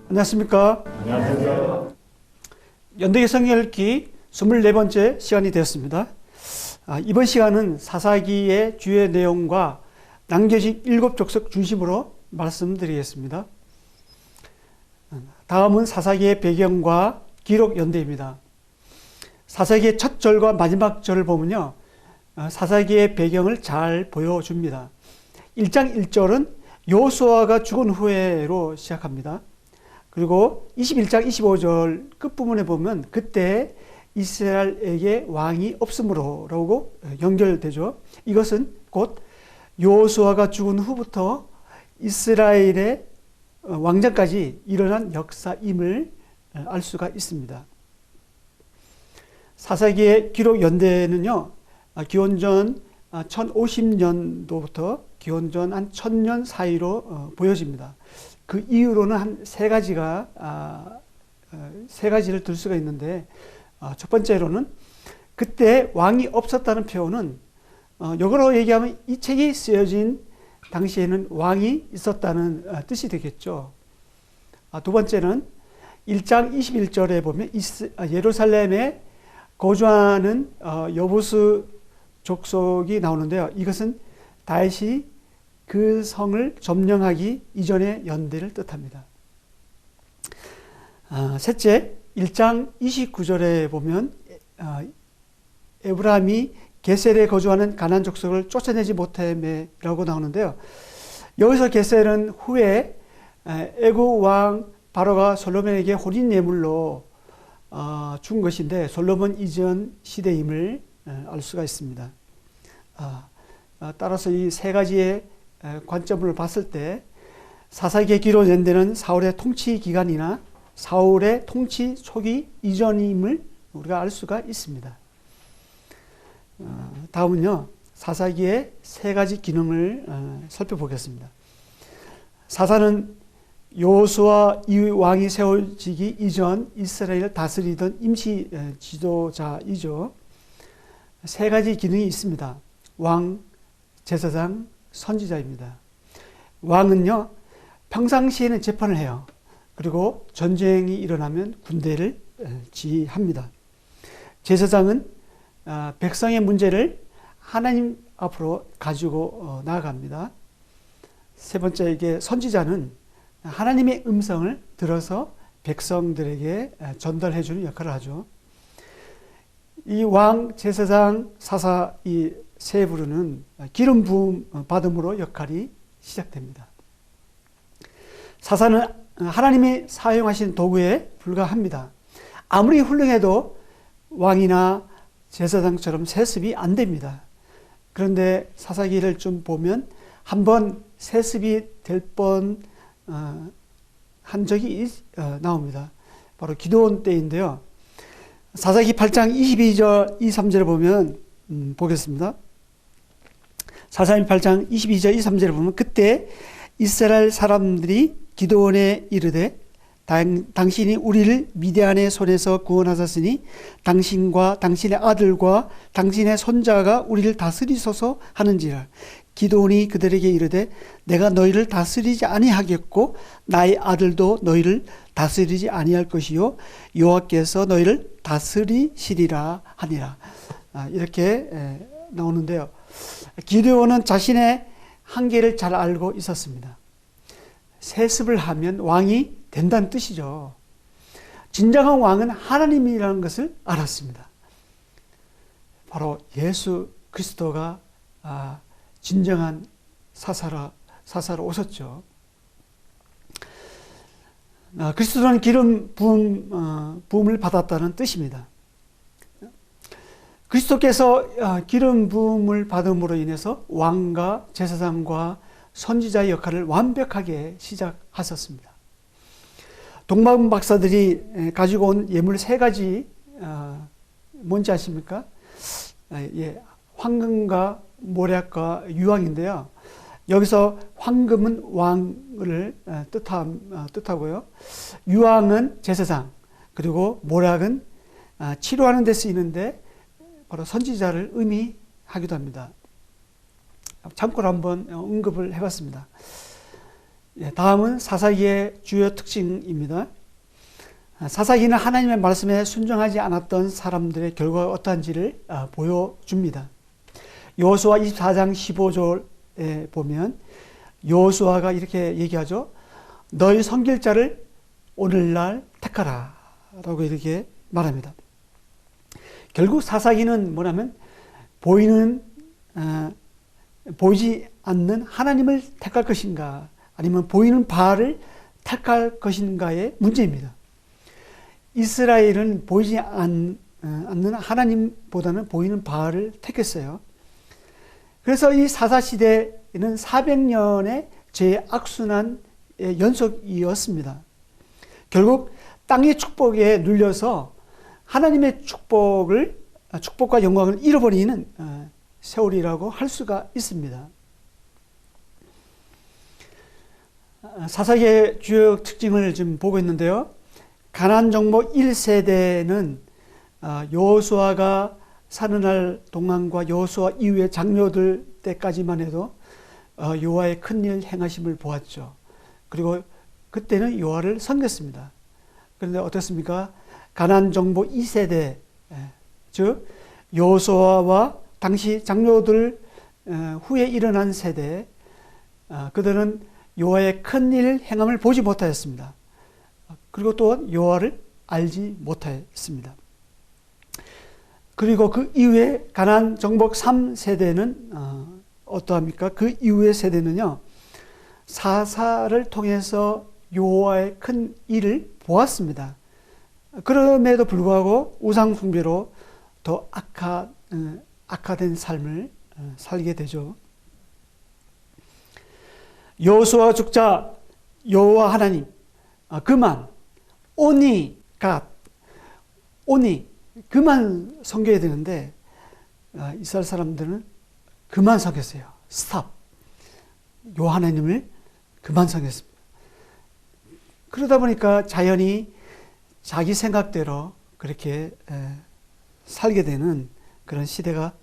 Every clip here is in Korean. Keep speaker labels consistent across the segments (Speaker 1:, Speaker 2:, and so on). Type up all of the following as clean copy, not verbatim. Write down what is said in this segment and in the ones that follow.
Speaker 1: 안녕하십니까?
Speaker 2: 안녕하세요.
Speaker 1: 연대기 성경 읽기 24번째 시간이 되었습니다. 이번 시간은 사사기의 주요 내용과 남겨진 7족속 중심으로 말씀드리겠습니다. 다음은 사사기의 배경과 기록 연대입니다. 사사기의 첫 절과 마지막 절을 보면요, 사사기의 배경을 잘 보여줍니다. 1장 1절은 여호수아가 죽은 후에로 시작합니다. 그리고 21장 25절 끝부분에 보면 그때 이스라엘에게 왕이 없으므로라고 연결되죠. 이것은 곧 여호수아가 죽은 후부터 이스라엘의 왕정까지 일어난 역사임을 알 수가 있습니다. 사사기의 기록 연대는요, 기원전 1050년도부터 기원전 한 1000년 사이로 보여집니다. 그 이유로는 한 세 가지를 들 수가 있는데, 첫 번째로는 그때 왕이 없었다는 표현은 역으로 얘기하면 이 책이 쓰여진 당시에는 왕이 있었다는 뜻이 되겠죠. 두 번째는 1장 21절에 보면 예루살렘에 거주하는 여부스 족속이 나오는데요. 이것은 다윗이 그 성을 점령하기 이전의 연대를 뜻합니다. 셋째, 1장 29절에 보면 에브라임이 게셀에 거주하는 가나안 족속을 쫓아내지 못함이라고 나오는데요. 여기서 게셀은 후에 애굽 왕 바로가 솔로몬에게 혼인 예물로 준 것인데 솔로몬 이전 시대임을 알 수가 있습니다. 따라서 이 세 가지의 관점을 봤을 때 사사기의 기록 연대는 사울의 통치 기간이나 사울의 통치 초기 이전임을 우리가 알 수가 있습니다. 다음은요, 사사기의 세 가지 기능을 살펴보겠습니다. 사사는 여호수아 이 왕이 세워지기 이전 이스라엘을 다스리던 임시 지도자이죠. 세 가지 기능이 있습니다. 왕, 제사장, 선지자입니다. 왕은요, 평상시에는 재판을 해요. 그리고 전쟁이 일어나면 군대를 지휘합니다. 제사장은 백성의 문제를 하나님 앞으로 가지고 나아갑니다. 세 번째, 선지자는 하나님의 음성을 들어서 백성들에게 전달해주는 역할을 하죠. 이 왕, 제사장, 사사 이 세 부류는 기름 부음 받음으로 역할이 시작됩니다. 사사는 하나님이 사용하신 도구에 불과합니다. 아무리 훌륭해도 왕이나 제사장처럼 세습이 안 됩니다. 그런데 사사기를 좀 보면 한번 세습이 될 뻔 한 적이 나옵니다. 바로 기드온 때인데요. 사사기 8장 22절 23절을 보면 보겠습니다. 사사기 8장 22절 23절을 보면 그때 이스라엘 사람들이 기드온에 이르되 당신이 우리를 미디안의 손에서 구원하셨으니 당신과 당신의 아들과 당신의 손자가 우리를 다스리소서 하는지라. 기드온이 그들에게 이르되 내가 너희를 다스리지 아니하겠고 나의 아들도 너희를 다스리지 아니할 것이요 여호와께서 너희를 다스리시리라 하니라. 이렇게 나오는데요. 기드온은 자신의 한계를 잘 알고 있었습니다. 세습을 하면 왕이 된다는 뜻이죠. 진정한 왕은 하나님이라는 것을 알았습니다. 바로 예수 그리스도가 진정한 사사로 오셨죠. 그리스도는 기름 부음을 받았다는 뜻입니다. 그리스도께서 기름 부음을 받음으로 인해서 왕과 제사장과 선지자의 역할을 완벽하게 시작하셨습니다. 동방 박사들이 가지고 온 예물 세 가지 뭔지 아십니까? 황금과 모략과 유황인데요. 여기서 황금은 왕을 뜻하고요. 유황은 제사장, 그리고 모략은 치료하는 데 쓰이는데 바로 선지자를 의미하기도 합니다. 참고로 한번 언급을 해봤습니다. 다음은 사사기의 주요 특징입니다. 사사기는 하나님의 말씀에 순종하지 않았던 사람들의 결과가 어떠한지를 보여줍니다. 여호수아 24장 15절에 보면 여호수아가 이렇게 얘기하죠. 너희 섬길 자를 오늘날 택하라 라고 이렇게 말합니다. 결국 사사기는 뭐냐면 보이지 않는 하나님을 택할 것인가 아니면 보이는 바알을 택할 것인가의 문제입니다. 이스라엘은 보이지 않는 하나님보다는 보이는 바알을 택했어요. 그래서 이 사사시대에는 400년의 제악순환의 연속이었습니다. 결국 땅의 축복에 눌려서 하나님의 축복과 영광을 잃어버리는 세월이라고 할 수가 있습니다. 사사기의 주요 특징을 지금 보고 있는데요. 가나안 정복 1세대는 여호수아가 사는 날 동안과 여호수아 이후의 장로들 때까지만 해도 여호와의 큰일 행하심을 보았죠. 그리고 그때는 여호와를 섬겼습니다. 그런데 어떻습니까? 가나안 정복 2세대, 즉 여호수아와 당시 장로들 후에 일어난 세대, 그들은 여호와의 큰일 행함을 보지 못하였습니다. 그리고 또한 여호와를 알지 못하였습니다. 그리고 그 이후에 가나안 정복 3세대는 어떠합니까? 그 이후의 세대는요, 사사를 통해서 여호와의 큰 일을 보았습니다. 그럼에도 불구하고 우상 숭배로 더 악화된 삶을 살게 되죠. 여호수아 죽자 여호와 하나님 그만 오니 그만 섬겨야 되는데 이스라엘 사람들은 그만 섬겼어요. 스탑. 여호와 하나님을 그만 섬겼습니다. 그러다 보니까 자연히 자기 생각대로 그렇게 살게 되는 그런 시대가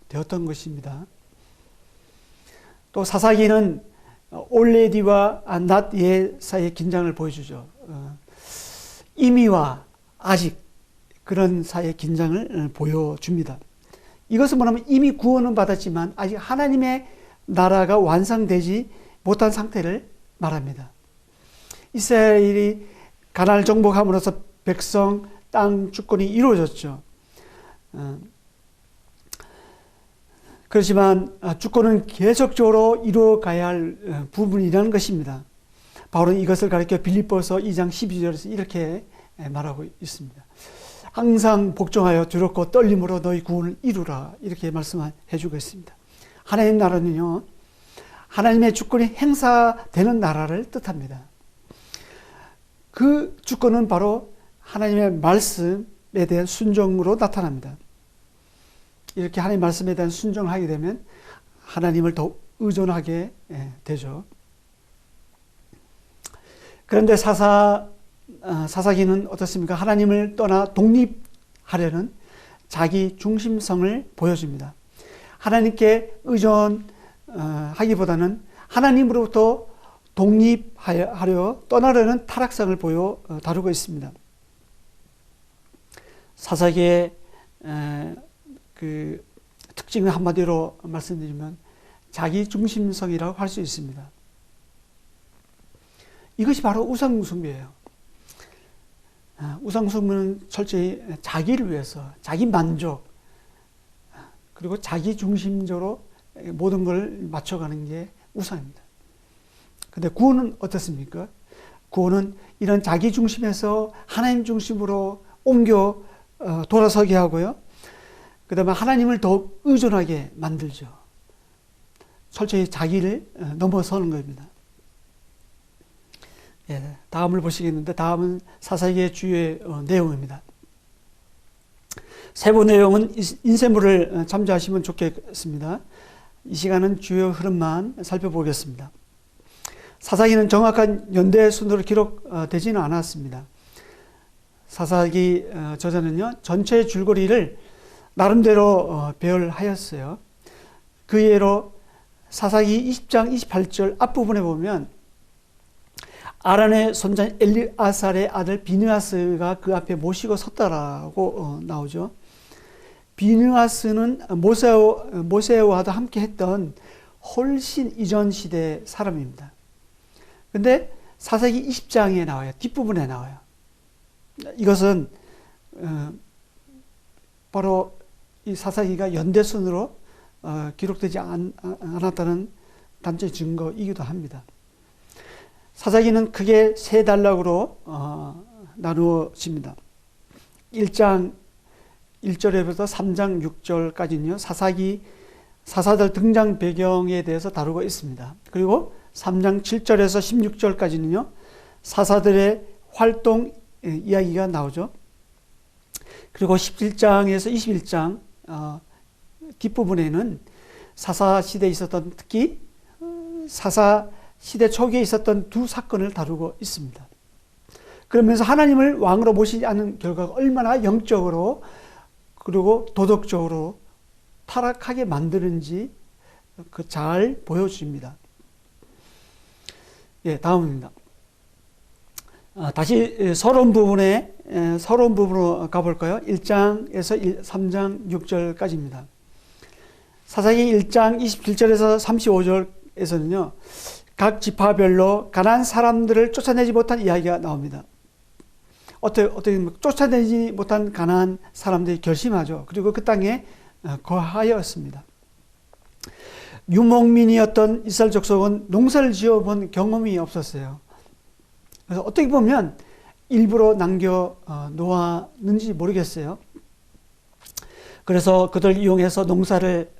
Speaker 1: 되었던 것입니다. 또 사사기는 올레디와 낫 사이의 긴장을 보여주죠. 이미와 아직 그런 사이의 긴장을 보여줍니다. 이것은 뭐냐면 이미 구원은 받았지만 아직 하나님의 나라가 완성되지 못한 상태를 말합니다. 이스라엘이 가나안을 정복함으로써 백성 땅 주권이 이루어졌죠. 그렇지만 주권은 계속적으로 이루어가야 할 부분이라는 것입니다. 바울은 이것을 가리켜 빌립보서 2장 12절에서 이렇게 말하고 있습니다. 항상 복종하여 두렵고 떨림으로 너희 구원을 이루라 이렇게 말씀해 주고 있습니다. 하나님 나라는요, 하나님의 주권이 행사되는 나라를 뜻합니다. 그 주권은 바로 하나님의 말씀에 대한 순종으로 나타납니다. 이렇게 하나님 말씀에 대한 순종을 하게 되면 하나님을 더 의존하게 되죠. 그런데 사사기는 어떻습니까? 하나님을 떠나 독립하려는 자기 중심성을 보여줍니다. 하나님께 의존하기보다는 하나님으로부터 독립하려 떠나려는 타락성을 다루고 있습니다. 사사기의 그 특징을 한마디로 말씀드리면 자기 중심성이라고 할 수 있습니다. 이것이 바로 우상숭배예요. 우상숭배는 철저히 자기를 위해서, 자기 만족, 그리고 자기 중심적으로 모든 걸 맞춰가는 게 우상입니다. 근데 구원은 어떻습니까? 구원은 이런 자기 중심에서 하나님 중심으로 옮겨 돌아서게 하고요. 그 다음에 하나님을 더욱 의존하게 만들죠. 철저히 자기를 넘어서는 겁니다. 다음을 보시겠는데 다음은 사사기의 주요의 내용입니다. 세부 내용은 인쇄물을 참조하시면 좋겠습니다. 이 시간은 주요 흐름만 살펴보겠습니다. 사사기는 정확한 연대 순으로 기록되지는 않았습니다. 사사기 저자는요, 전체 줄거리를 나름대로 그 예로 사사기 20장 28절 앞부분에 보면 아란의 손자 엘리아살의 아들 비느하스가 그 앞에 모시고 섰다라고 나오죠. 비느하스는 모세와도 함께 했던 훨씬 이전 시대 사람입니다. 근데 사사기 20장에 나와요. 뒷부분에 나와요. 이것은 바로 이 사사기가 연대순으로 기록되지 않았다는 단체 증거이기도 합니다. 사사기는 크게 세 단락으로 나누어집니다. 1장 1절에부터 3장 6절까지는요. 사사들 등장 배경에 대해서 다루고 있습니다. 그리고 3장 7절에서 16절까지는요. 사사들의 활동 이야기가 나오죠. 그리고 17장에서 21장 뒷부분에는 사사 시대에 있었던, 특히 사사 시대 초기에 있었던 두 사건을 다루고 있습니다. 그러면서 하나님을 왕으로 모시지 않은 결과가 얼마나 영적으로 그리고 도덕적으로 타락하게 만드는지 잘 보여줍니다. 예, 다음입니다. 다시 서론 부분으로 가볼까요? 1장에서 3장 6절까지입니다. 사사기 1장 27절에서 35절에서는요, 각 지파별로 가나안 사람들을 쫓아내지 못한 이야기가 나옵니다. 어떻게 쫓아내지 못한 가나안 사람들이 결심하죠. 그리고 그 땅에 거하였습니다. 유목민이었던 이스라엘 족속은 농사를 지어본 경험이 없었어요. 그래서 어떻게 보면 일부러 남겨 놓았는지 모르겠어요. 그래서 그들 이용해서 농사를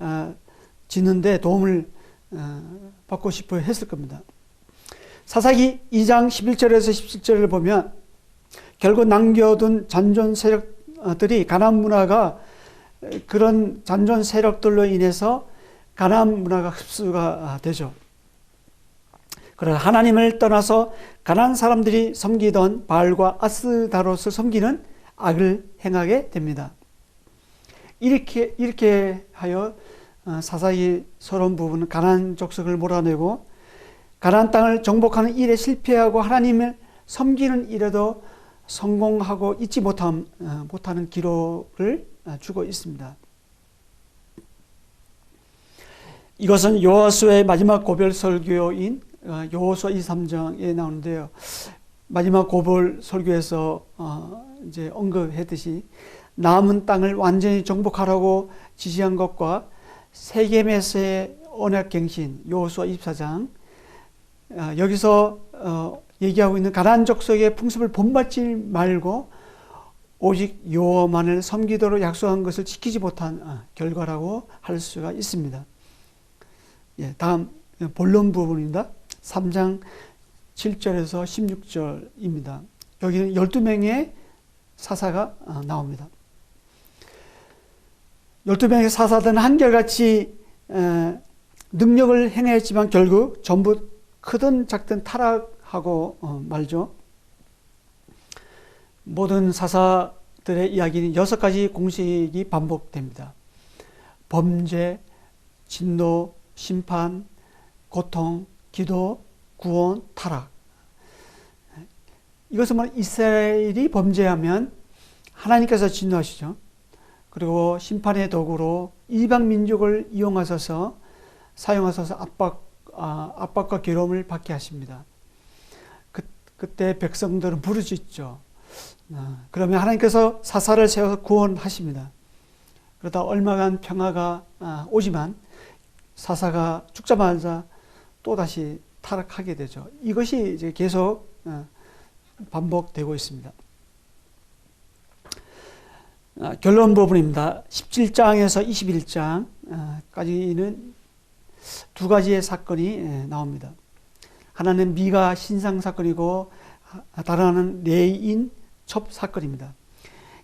Speaker 1: 짓는데 도움을 받고 싶어 했을 겁니다. 사사기 2장 11절에서 17절을 보면 결국 남겨둔 잔존 세력들이 가나안 문화가, 그런 잔존 세력들로 인해서 가나안 문화가 흡수가 되죠. 그러나 하나님을 떠나서 가나안 사람들이 섬기던 바알과 아스다롯을 섬기는 악을 행하게 됩니다. 이렇게 하여 사사기 서론 부분은 가나안 족속을 몰아내고 가나안 땅을 정복하는 일에 실패하고 하나님을 섬기는 일에도 성공하고 잊지 못하는 기록을 주고 있습니다. 이것은 여호수아의 마지막 고별 설교인 여호수아 23장에 나오는데요. 마지막 고별 설교에서 이제 언급했듯이 남은 땅을 완전히 정복하라고 지시한 것과 세겜에서의 언약갱신 여호수아 24장, 여기서 얘기하고 있는 가나안 족속의 풍습을 본받지 말고 오직 여호와만을 섬기도록 약속한 것을 지키지 못한 결과라고 할 수가 있습니다. 예, 다음 본론 부분입니다. 3장 7절에서 16절입니다. 여기는 12명의 사사가 나옵니다. 12명의 사사들은 한결같이 능력을 행했지만 결국 전부 크든 작든 타락하고 말죠. 모든 사사들의 이야기는 6가지 공식이 반복됩니다. 범죄, 진노, 심판, 고통, 기도, 구원, 타락. 이것은 이스라엘이 범죄하면 하나님께서 진노하시죠. 그리고 심판의 도구로 이방 민족을 사용하셔서 압박과 괴로움을 받게 하십니다. 그때 백성들은 부르짖죠. 그러면 하나님께서 사사를 세워서 구원하십니다. 그러다 얼마간 평화가 오지만 사사가 죽자마자 또다시 타락하게 되죠. 이것이 이제 계속 반복되고 있습니다. 결론 부분입니다. 17장에서 21장까지는 두 가지의 사건이 나옵니다. 하나는 미가 신상 사건이고 다른 하나는 레인 첩 사건입니다.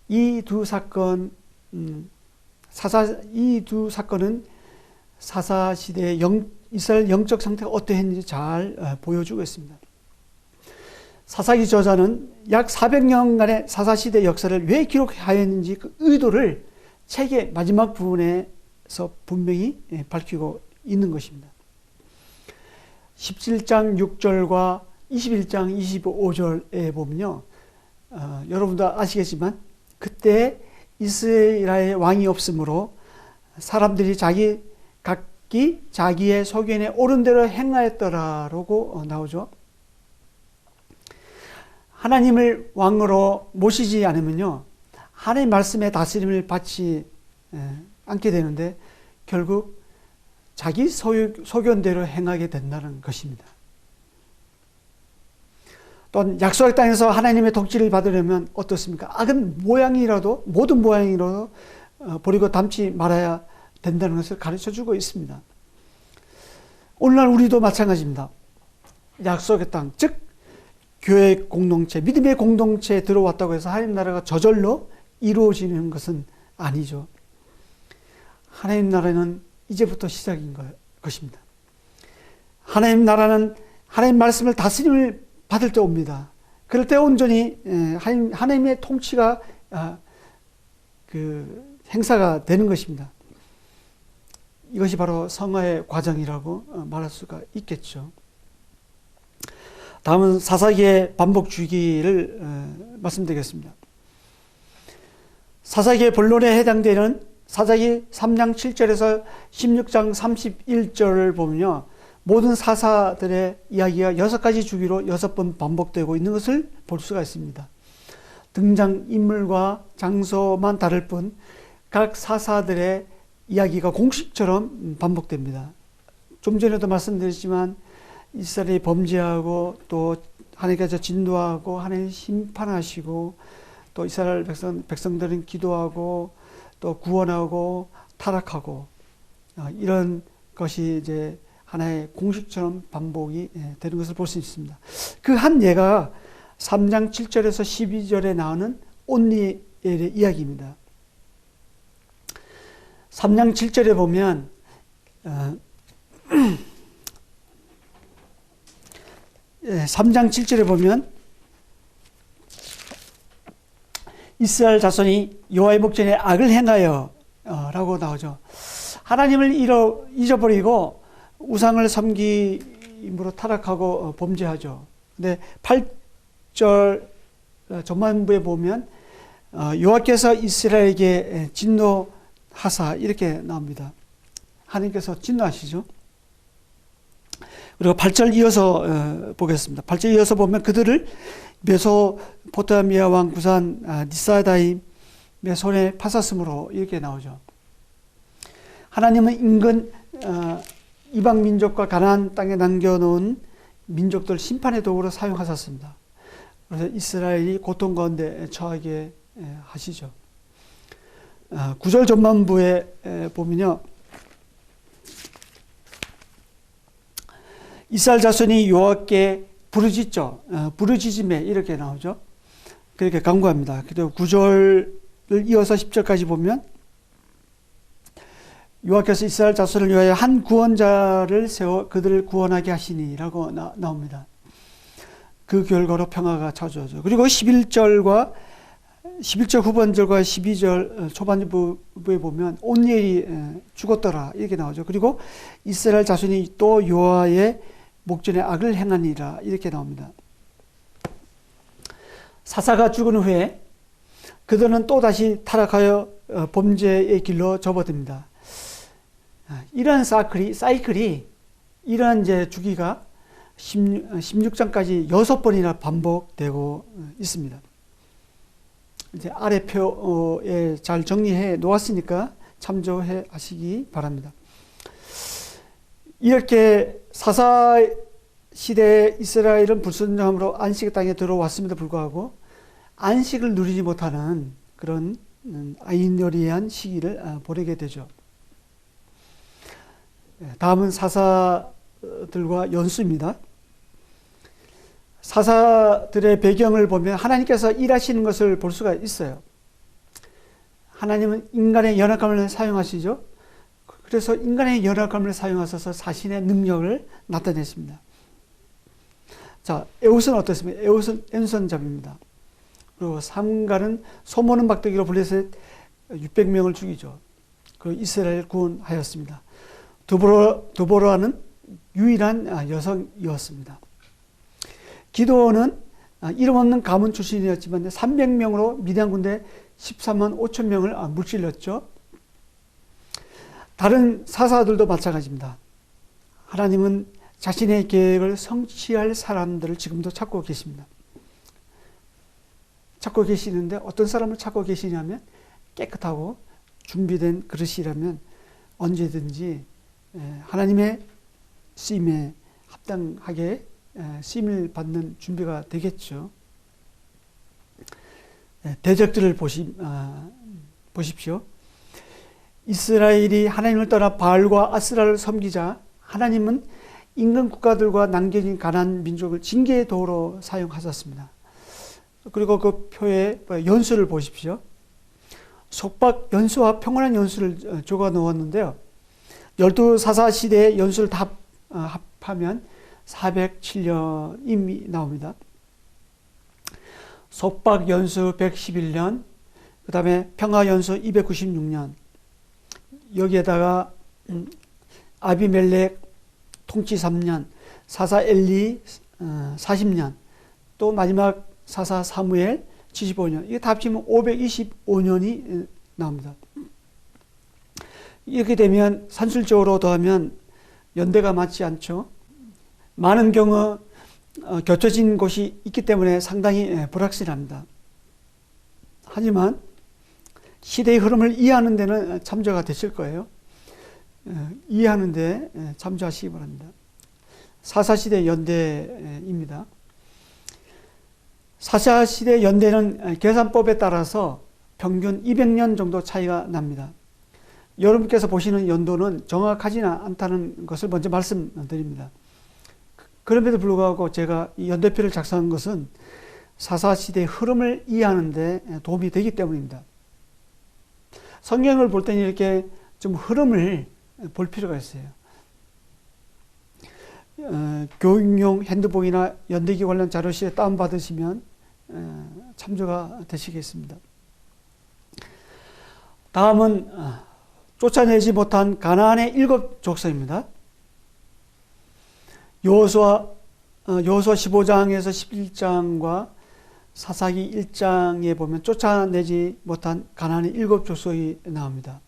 Speaker 1: 이 두 사건은 사사 시대의 이스라엘 영적 상태가 어떠했는지 잘 보여주고 있습니다. 사사기 저자는 약 400년간의 사사 시대 역사를 왜 기록하였는지 그 의도를 책의 마지막 부분에서 분명히 밝히고 있는 것입니다. 17장 6절과 21장 25절에 보면요. 여러분도 아시겠지만 그때 이스라엘 왕이 없으므로 사람들이 각기 자기의 소견에 옳은 대로 행하였더라라고 나오죠. 하나님을 왕으로 모시지 않으면요. 하나님 말씀의 다스림을 받지 않게 되는데 결국 자기 소견대로 행하게 된다는 것입니다. 또한 약속의 땅에서 하나님의 통치를 받으려면 어떻습니까? 모든 모양이라도 버리고 담지 말아야 된다는 것을 가르쳐주고 있습니다. 오늘날 우리도 마찬가지입니다. 약속의 땅, 즉 교회 공동체, 믿음의 공동체에 들어왔다고 해서 하나님 나라가 저절로 이루어지는 것은 아니죠. 하나님 나라는 이제부터 시작인 것입니다. 하나님 나라는 하나님 말씀을 다스림을 받을 때 옵니다. 그럴 때 온전히 하나님의 통치가 행사가 되는 것입니다. 이것이 바로 성화의 과정이라고 말할 수가 있겠죠. 다음은 사사기의 반복 주기를 말씀드리겠습니다. 사사기의 본론에 해당되는 사사기 3장 7절에서 16장 31절을 보면요. 모든 사사들의 이야기가 6가지 주기로 6번 반복되고 있는 것을 볼 수가 있습니다. 등장인물과 장소만 다를 뿐 각 사사들의 이야기가 공식처럼 반복됩니다. 좀 전에도 말씀드렸지만 이스라엘이 범죄하고 또 하나님께서 진노하고 하나님 심판하시고 또 이스라엘 백성들은 기도하고 또 구원하고 타락하고 이런 것이 이제 하나의 공식처럼 반복이 되는 것을 볼 수 있습니다. 그 한 예가 3장 7절에서 12절에 나오는 온니엘의 이야기입니다. 3장 7절에 보면 3장 7절에 보면 이스라엘 자손이 여호와의 목전에 악을 행하여 라고 나오죠. 하나님을 잊어버리고 우상을 섬김으로 타락하고 범죄하죠. 근데 8절 전반부에 보면 여호와께서 이스라엘에게 진노하사 이렇게 나옵니다. 하나님께서 진노하시죠. 그리고 8절 이어서 보겠습니다. 8절 이어서 보면 그들을 메소포타미아 왕 구산 니사다임의 손에 파샀으므로 이렇게 나오죠. 하나님은 인근 이방 민족과 가나안 땅에 남겨놓은 민족들 심판의 도구로 사용하셨습니다. 그래서 이스라엘이 고통 가운데 처하게 하시죠. 9절 전반부에 보면요. 이스라엘 자손이 여호와께 부르짖죠. 부르짖음에 이렇게 나오죠. 그렇게 간구합니다. 그리고 9절을 이어서 10절까지 보면 여호와께서 이스라엘 자손을 위하여 한 구원자를 세워 그들을 구원하게 하시니라고 나옵니다. 그 결과로 평화가 찾아오죠. 그리고 11절 후반절과 12절 초반부에 보면 온니엘이 죽었더라 이렇게 나오죠. 그리고 이스라엘 자손이 또 여호와의 목전에 악을 행하니라 이렇게 나옵니다. 사사가 죽은 후에 그들은 또다시 타락하여 범죄의 길로 접어듭니다. 이런 사이클이 이런 이제 주기가 16장까지 6번이나 반복되고 있습니다. 이제 아래 표에 잘 정리해 놓았으니까 참조해 하시기 바랍니다. 이렇게 사사 시대에 이스라엘은 불순종함으로 안식의 땅에 들어왔음에도 불구하고 안식을 누리지 못하는 그런 아이러니한 시기를 보내게 되죠. 다음은 사사들과 연수입니다. 사사들의 배경을 보면 하나님께서 일하시는 것을 볼 수가 있어요. 하나님은 인간의 연약함을 사용하시죠. 그래서 인간의 연약함을 사용하셔서 자신의 능력을 나타냈습니다. 자, 에훗은 어떻습니까? 에훗은 왼손잡이입니다. 그리고 삼갈은 소모는 박대기로 블레셋 600명을 죽이죠. 그 이스라엘을 구원하였습니다. 드보라는 유일한 여성이었습니다. 기드온은 이름 없는 가문 출신이었지만 300명으로 미디안 군대 13만 5천 명을 물질렀죠. 다른 사사들도 마찬가지입니다. 하나님은 자신의 계획을 성취할 사람들을 지금도 찾고 계십니다. 찾고 계시는데 어떤 사람을 찾고 계시냐면 깨끗하고 준비된 그릇이라면 언제든지 하나님의 쓰임에 합당하게 쓰임을 받는 준비가 되겠죠. 대적들을 보십시오. 이스라엘이 하나님을 떠나 바알과 아스라를 섬기자 하나님은 인근 국가들과 남겨진 가나안 민족을 징계의 도로 사용하셨습니다. 그리고 그 표에 연수를 보십시오. 속박 연수와 평온한 연수를 적어 놓았는데요. 12사사 시대의 연수를 다 합하면 407년이 나옵니다. 속박 연수 111년, 그 다음에 평화 연수 296년, 여기에다가 아비멜렉 통치 3년, 사사 엘리 40년, 또 마지막 사사 사무엘 75년, 이게 다 합치면 525년이 나옵니다. 이렇게 되면 산술적으로 더하면 연대가 맞지 않죠. 많은 경우 겹쳐진 곳이 있기 때문에 상당히 불확실합니다. 하지만 시대의 흐름을 이해하는 데는 참조가 되실 거예요. 이해하는 데 참조하시기 바랍니다. 사사시대 연대입니다. 사사시대 연대는 계산법에 따라서 평균 200년 정도 차이가 납니다. 여러분께서 보시는 연도는 정확하지는 않다는 것을 먼저 말씀드립니다. 그럼에도 불구하고 제가 이 연대표를 작성한 것은 사사시대의 흐름을 이해하는 데 도움이 되기 때문입니다. 성경을 볼 때는 이렇게 좀 흐름을 볼 필요가 있어요. 교육용 핸드북이나 연대기 관련 자료실에 다운받으시면 참조가 되시겠습니다. 다음은 쫓아내지 못한 가나안의 7 족속입니다. 여호수아 15장에서 11장과 사사기 1장에 보면 쫓아내지 못한 가나안의 7 족속이 나옵니다.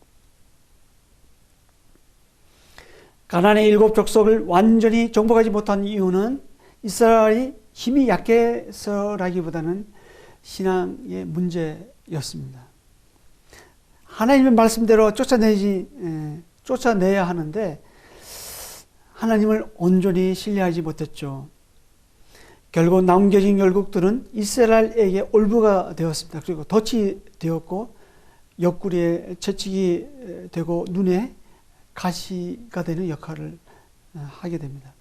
Speaker 1: 가나안의 7 족속을 완전히 정복하지 못한 이유는 이스라엘이 힘이 약해서라기보다는 신앙의 문제였습니다. 하나님의 말씀대로 쫓아내야 하는데 하나님을 온전히 신뢰하지 못했죠. 결국 남겨진 열국들은 이스라엘에게 올부가 되었습니다. 그리고 덫이 되었고 옆구리에 채찍이 되고 눈에 가시가 되는 역할을 하게 됩니다.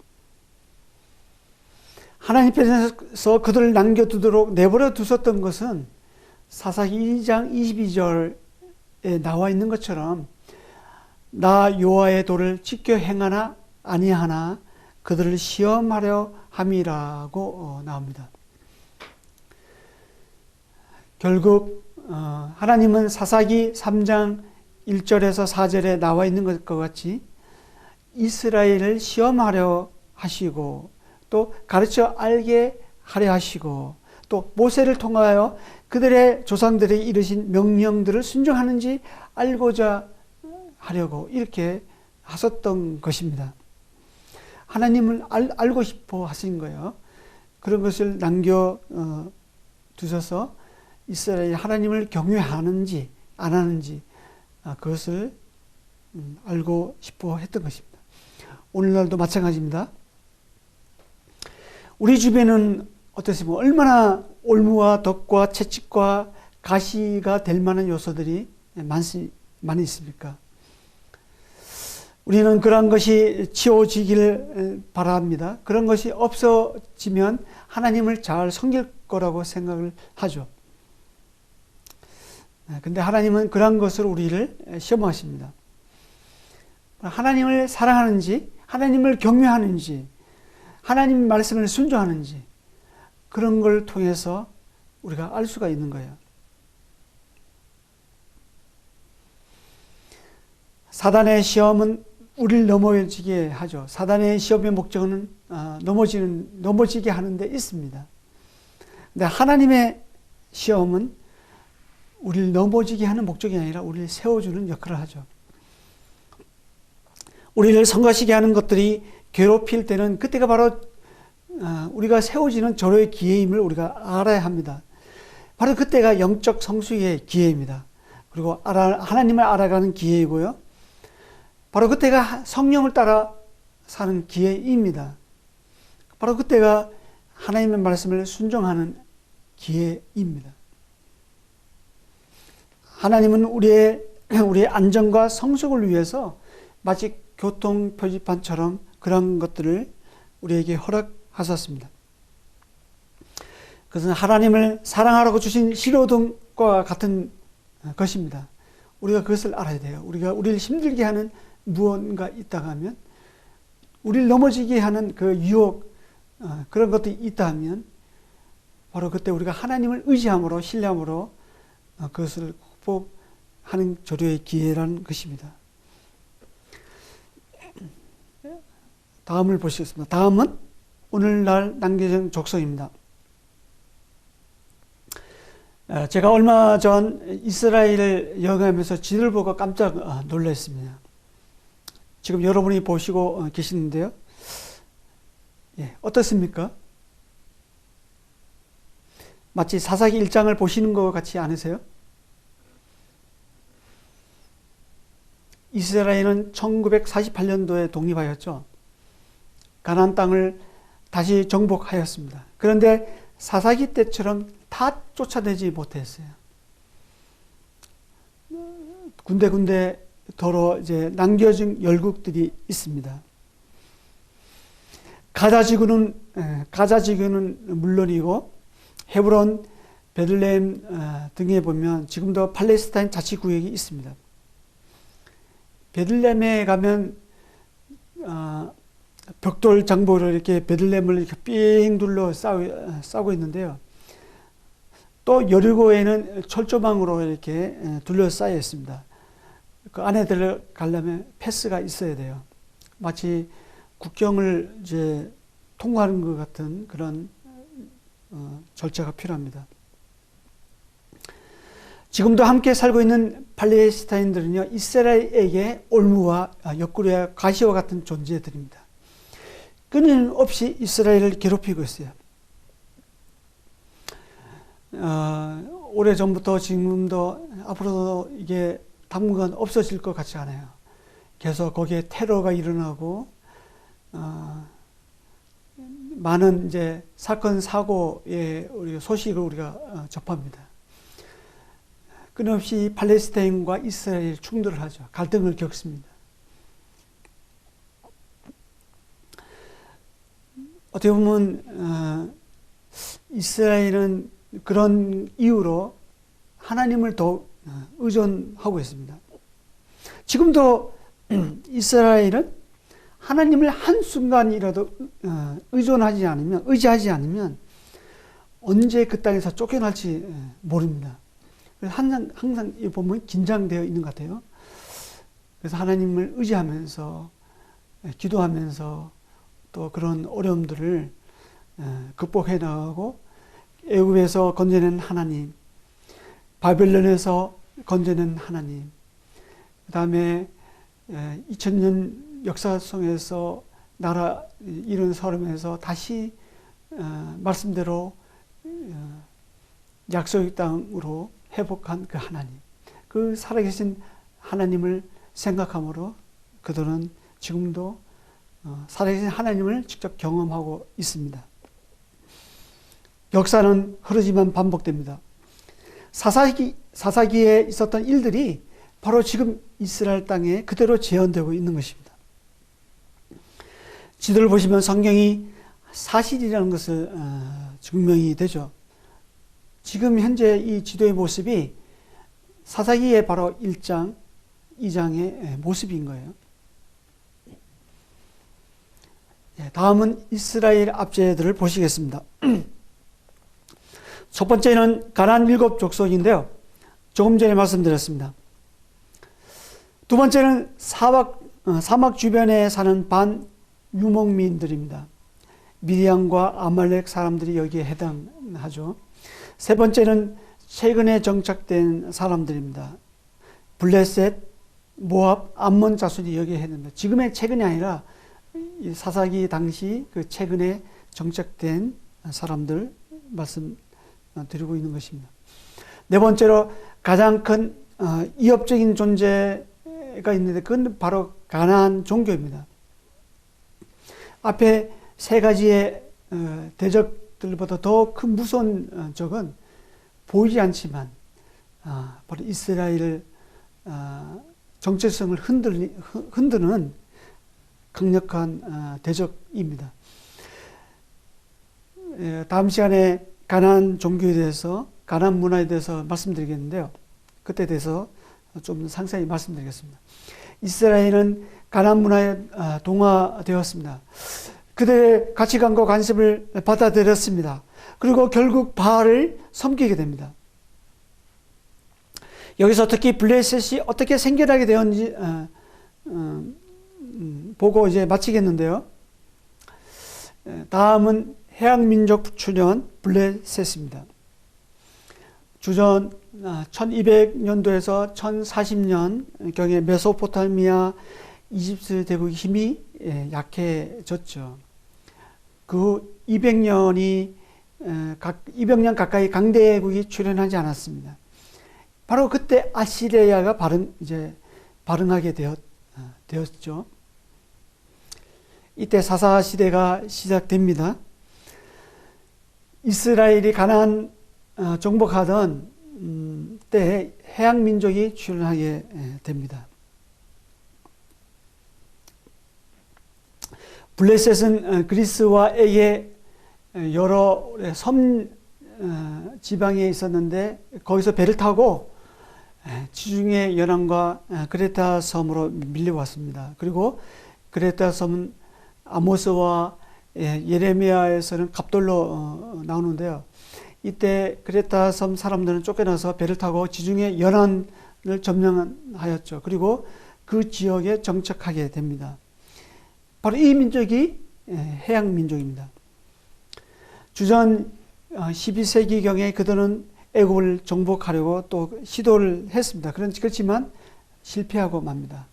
Speaker 1: 하나님께서 그들을 남겨두도록 내버려 두셨던 것은 사사기 2장 22절에 나와 있는 것처럼 나 여호와의 도를 지켜 행하나 아니하나 그들을 시험하려 함이라고 나옵니다. 결국 하나님은 사사기 3장 1절에서 4절에 나와 있는 것과 같이 이스라엘을 시험하려 하시고 또 가르쳐 알게 하려 하시고 또 모세를 통하여 그들의 조상들에게 이르신 명령들을 순종하는지 알고자 하려고 이렇게 하셨던 것입니다. 하나님을 알고 싶어 하신 거예요. 그런 것을 남겨 두셔서 이스라엘이 하나님을 경외하는지 안 하는지 그것을 알고 싶어 했던 것입니다. 오늘날도 마찬가지입니다. 우리 주변은 어떻습니까? 얼마나 올무와 덕과 채찍과 가시가 될 만한 요소들이 많이 있습니까? 우리는 그런 것이 치워지기를 바랍니다. 그런 것이 없어지면 하나님을 잘 섬길 거라고 생각을 하죠. 근데 하나님은 그런 것을 우리를 시험하십니다. 하나님을 사랑하는지, 하나님을 경외하는지, 하나님 말씀을 순종하는지 그런 걸 통해서 우리가 알 수가 있는 거예요. 사단의 시험은 우리를 넘어지게 하죠. 사단의 시험의 목적은 넘어지게 하는 데 있습니다. 근데 하나님의 시험은 우리를 넘어지게 하는 목적이 아니라 우리를 세워주는 역할을 하죠. 우리를 성가시게 하는 것들이 괴롭힐 때는 그때가 바로 우리가 세워지는 절호의 기회임을 우리가 알아야 합니다. 바로 그때가 영적 성숙의 기회입니다. 그리고 하나님을 알아가는 기회이고요. 바로 그때가 성령을 따라 사는 기회입니다. 바로 그때가 하나님의 말씀을 순종하는 기회입니다. 하나님은 우리의 안전과 성숙을 위해서 마치 교통 표지판처럼 그런 것들을 우리에게 허락하셨습니다. 그것은 하나님을 사랑하라고 주신 신호등과 같은 것입니다. 우리가 그것을 알아야 돼요. 우리를 힘들게 하는 무언가 있다고 하면, 우리를 넘어지게 하는 그 유혹, 그런 것들이 있다 하면, 바로 그때 우리가 하나님을 의지함으로, 신뢰함으로 그것을 극복하는 조류의 기회라는 것입니다. 다음을 보시겠습니다. 다음은 오늘날 남겨진 족속입니다. 제가 얼마 전 이스라엘을 여행하면서 지도를 보고 깜짝 놀랐습니다. 지금 여러분이 보시고 계시는데요. 어떻습니까? 마치 사사기 1장을 보시는 것 같지 않으세요? 이스라엘은 1948년도에 독립하였죠. 가나안 땅을 다시 정복하였습니다. 그런데 사사기 때처럼 다 쫓아내지 못했어요. 군데군데 더러 이제 남겨진 열국들이 있습니다. 가자지구는 물론이고 헤브론, 베들레헴 등에 보면 지금도 팔레스타인 자치구역이 있습니다. 베들레헴에 가면 벽돌 장보로 이렇게 베들레헴을 이렇게 삥 둘러 싸고 있는데요. 또 여리고에는 철조망으로 이렇게 둘러싸여 있습니다. 그 안에 들어가려면 패스가 있어야 돼요. 마치 국경을 이제 통과하는 것 같은 그런 절차가 필요합니다. 지금도 함께 살고 있는 팔레스타인들은요, 이스라엘에게 올무와 옆구리와 가시와 같은 존재들입니다. 끊임없이 이스라엘을 괴롭히고 있어요. 오래전부터 지금도 앞으로도 이게 당분간 없어질 것 같지 않아요. 계속 거기에 테러가 일어나고 많은 이제 사건 사고의 소식을 우리가 접합니다. 끊임없이 팔레스타인과 이스라엘 충돌을 하죠. 갈등을 겪습니다. 어떻게 보면 이스라엘은 그런 이유로 하나님을 더 의존하고 있습니다. 지금도 이스라엘은 하나님을 한순간이라도 의지하지 않으면 언제 그 땅에서 쫓겨날지 모릅니다. 그래서 항상 보면 긴장되어 있는 것 같아요. 그래서 하나님을 의지하면서 기도하면서 또 그런 어려움들을 극복해 나가고, 애굽에서 건져낸 하나님, 바벨론에서 건져낸 하나님, 그 다음에 2000년 역사 속에서 나라 이룬 사람에서 다시 말씀대로 약속의 땅으로 회복한 그 하나님, 그 살아계신 하나님을 생각함으로 그들은 지금도 살아계신 하나님을 직접 경험하고 있습니다. 역사는 흐르지만 반복됩니다. 사사기에 있었던 일들이 바로 지금 이스라엘 땅에 그대로 재현되고 있는 것입니다. 지도를 보시면 성경이 사실이라는 것을 증명이 되죠. 지금 현재 이 지도의 모습이 사사기의 바로 1장, 2장의 모습인 거예요. 다음은 이스라엘 압제들을 보시겠습니다. 첫 번째는 가나안 7 족속인데요. 조금 전에 말씀드렸습니다. 두 번째는 사막 주변에 사는 반유목민들입니다. 미디안과 아말렉 사람들이 여기에 해당하죠. 세 번째는 최근에 정착된 사람들입니다. 블레셋, 모압, 암몬 자손이 여기에 해당합니다. 지금의 최근이 아니라 사사기 당시 그 최근에 정착된 사람들 말씀드리고 있는 것입니다. 네 번째로 가장 큰 이협적인 존재가 있는데 그건 바로 가나안 종교입니다. 앞에 세 가지의 대적들보다 더 큰 무서운 적은 보이지 않지만 바로 이스라엘을 정체성을 흔드는 강력한 대적입니다. 다음 시간에 가나안 종교에 대해서, 가나안 문화에 대해서 말씀드리겠는데요. 그때 대해서 좀 상세히 말씀드리겠습니다. 이스라엘은 가나안 문화에 동화되었습니다. 그들의 가치관과 관습을 받아들였습니다. 그리고 결국 바알을 섬기게 됩니다. 여기서 특히 블레셋이 어떻게 생겨나게 되었는지 보고 이제 마치겠는데요. 다음은 해양민족 출현 블레셋입니다. 주전 1200년도에서 1040년경에 메소포타미아 이집트 대국의 힘이 약해졌죠. 그 200년 가까이 강대국이 출현하지 않았습니다. 바로 그때 아시리아가 발흥하게 되었죠. 이때 사사 시대가 시작됩니다. 이스라엘이 가나안 정복하던 때 해양 민족이 출현하게 됩니다. 블레셋은 그리스와의 여러 섬 지방에 있었는데 거기서 배를 타고 지중해 연안과 크레타 섬으로 밀려왔습니다. 그리고 크레타 섬은 아모스와 예레미야에서는 갑돌로 나오는데요. 이때 크레타 섬 사람들은 쫓겨나서 배를 타고 지중해 연안을 점령하였죠. 그리고 그 지역에 정착하게 됩니다. 바로 이 민족이 해양 민족입니다. 주전 12세기경에 그들은 애굽을 정복하려고 또 시도를 했습니다. 그렇지만 실패하고 맙니다.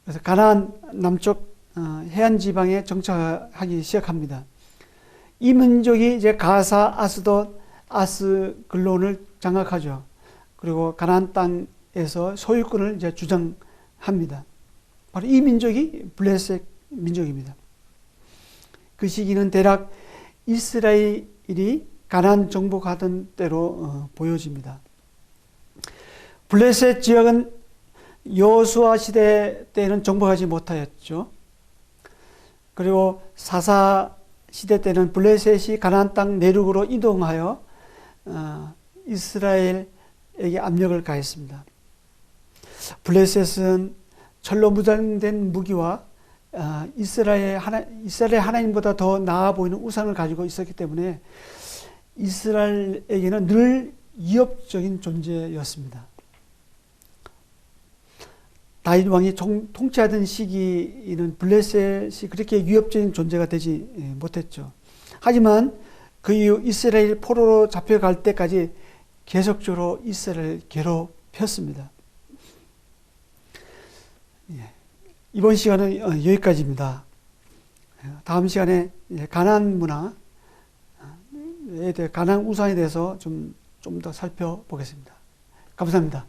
Speaker 1: 그래서 가나안 남쪽 해안 지방에 정착하기 시작합니다. 이 민족이 이제 가사, 아스돗, 아스글론을 장악하죠. 그리고 가나안 땅에서 소유권을 이제 주장합니다. 바로 이 민족이 블레셋 민족입니다. 그 시기는 대략 이스라엘이 가나안 정복하던 때로 보여집니다. 블레셋 지역은 여호수아 시대 때는 정복하지 못하였죠. 그리고 사사 시대 때는 블레셋이 가나안 땅 내륙으로 이동하여 이스라엘에게 압력을 가했습니다. 블레셋은 철로 무장된 무기와 이스라엘 하나님보다 더 나아 보이는 우상을 가지고 있었기 때문에 이스라엘에게는 늘 위협적인 존재였습니다. 다윗 왕이 통치하던 시기에는 블레셋이 그렇게 위협적인 존재가 되지 못했죠. 하지만 그 이후 이스라엘 포로로 잡혀갈 때까지 계속적으로 이스라엘을 괴롭혔습니다. 이번 시간은 여기까지입니다. 다음 시간에 가나안 문화에 대해, 가나안 우상에 대해서 좀 더 살펴보겠습니다. 감사합니다.